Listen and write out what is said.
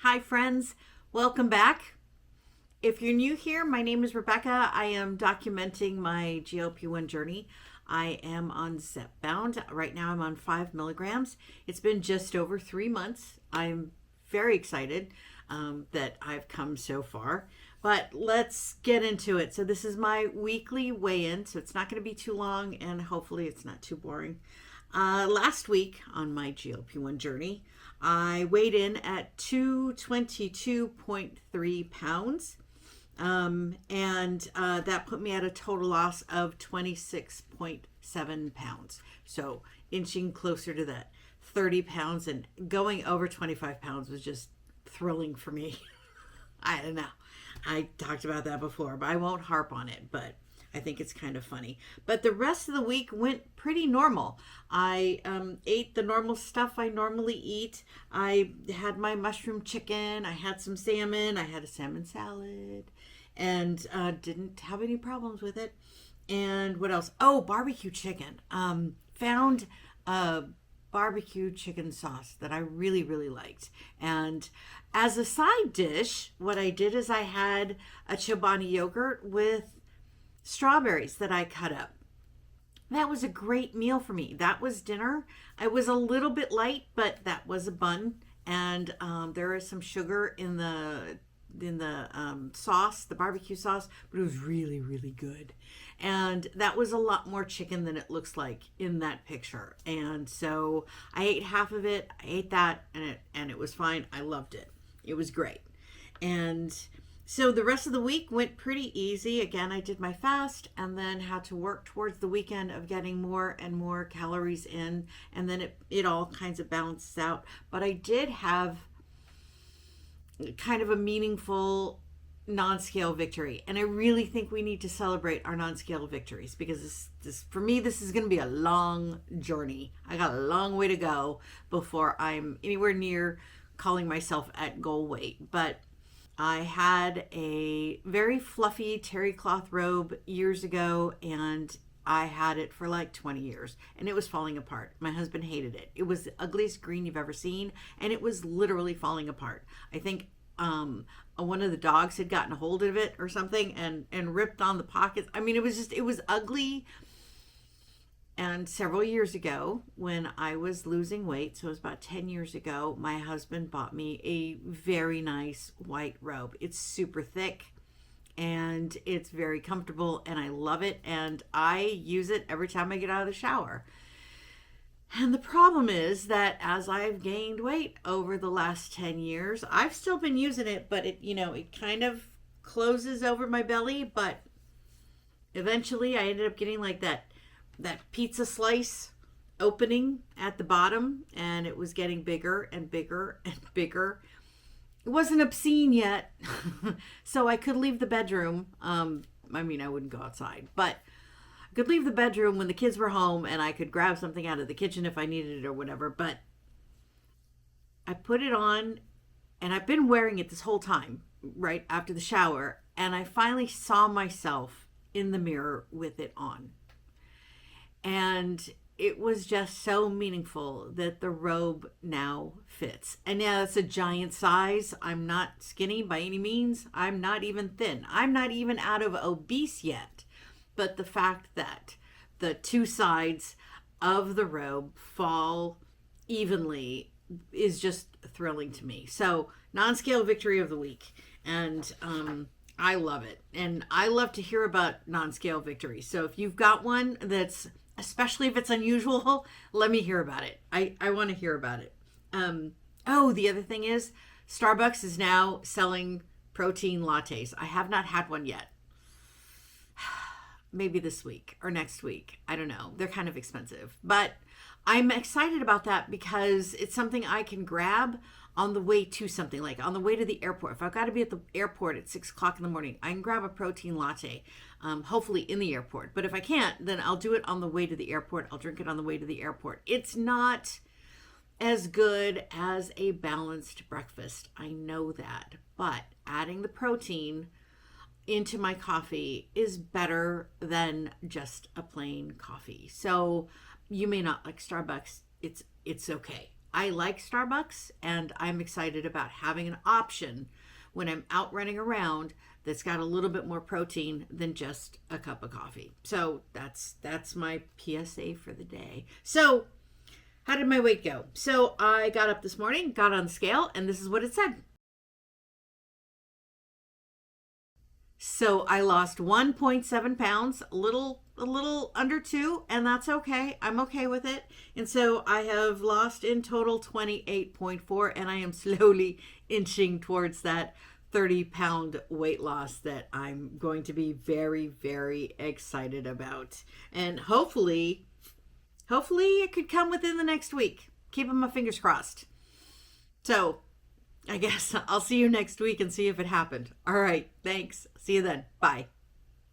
Hi, friends. Welcome back. If you're new here, my name is Rebecca. I am documenting my GLP-1 journey. I am on Zepbound. Right now, I'm on 5 milligrams. It's been just over 3 months. I'm very excited that I've come so far. But let's get into it. So, this is my weekly weigh in. So, it's not going to be too long and hopefully it's not too boring. Last week on my GLP-1 journey, I weighed in at 222.3 pounds. That put me at a total loss of 26.7 pounds. So inching closer to that 30 pounds, and going over 25 pounds was just thrilling for me. I don't know. I talked about that before, but I won't harp on it, but I think it's kind of funny. But the rest of the week went pretty normal. I ate the normal stuff I normally eat. I had my mushroom chicken. I had some salmon. I had a salmon salad and didn't have any problems with it. And what else? Oh, barbecue chicken. Found a barbecue chicken sauce that I really, really liked. And as a side dish, what I did is I had a Chobani yogurt with strawberries that I cut up. That was a great meal for me. That was dinner. It was a little bit light, but that was a bun, and there is some sugar in the sauce, the barbecue sauce, but it was really, really good. And that was a lot more chicken than it looks like in that picture. And so I ate half of it. I ate that, and it was fine. I loved it. It was great. And so the rest of the week went pretty easy. Again, I did my fast and then had to work towards the weekend of getting more and more calories in. And then it all kinds of balances out. But I did have kind of a meaningful non-scale victory. And I really think we need to celebrate our non-scale victories, because this for me, this is going to be a long journey. I got a long way to go before I'm anywhere near calling myself at goal weight. But I had a very fluffy terry cloth robe years ago, and I had it for like 20 years, and it was falling apart. My husband hated it. It was the ugliest green you've ever seen, and it was literally falling apart. I think one of the dogs had gotten a hold of it or something and ripped on the pockets. I mean, it was ugly. And several years ago, when I was losing weight, so it was about 10 years ago, my husband bought me a very nice white robe. It's super thick and it's very comfortable, and I love it. And I use it every time I get out of the shower. And the problem is that as I've gained weight over the last 10 years, I've still been using it, but it kind of closes over my belly. But eventually I ended up getting like that pizza slice opening at the bottom, and it was getting bigger and bigger and bigger. It wasn't obscene yet, so I could leave the bedroom. I wouldn't go outside, but I could leave the bedroom when the kids were home, and I could grab something out of the kitchen if I needed it or whatever. But I put it on, and I've been wearing it this whole time, right after the shower, and I finally saw myself in the mirror with it on. And it was just so meaningful that the robe now fits. And yeah, it's a giant size. I'm not skinny by any means. I'm not even thin. I'm not even out of obese yet. But the fact that the two sides of the robe fall evenly is just thrilling to me. So, non-scale victory of the week. And I love it. And I love to hear about non-scale victories. So if you've got one that's, especially if it's unusual, let me hear about it. I want to hear about it. The other thing is, Starbucks is now selling protein lattes. I have not had one yet. Maybe this week or next week. I don't know. They're kind of expensive. But I'm excited about that because it's something I can grab on the way to something, like on the way to the airport. If I've got to be at the airport at 6 o'clock in the morning, I can grab a protein latte, hopefully in the airport. But if I can't, then I'll do it on the way to the airport. I'll drink it on the way to the airport. It's not as good as a balanced breakfast. I know that. But adding the protein into my coffee is better than just a plain coffee. So you may not like Starbucks. It's okay. I like Starbucks, and I'm excited about having an option when I'm out running around that's got a little bit more protein than just a cup of coffee. So that's my PSA for the day. So how did my weight go? So I got up this morning, got on the scale, and this is what it said. So I lost 1.7 pounds, a little under 2, and that's okay. I'm okay with it. And so I have lost in total 28.4, and I am slowly inching towards that 30-pound weight loss that I'm going to be very, very excited about. And hopefully it could come within the next week. Keeping my fingers crossed. So I guess I'll see you next week and see if it happened. All right. Thanks. See you then. Bye.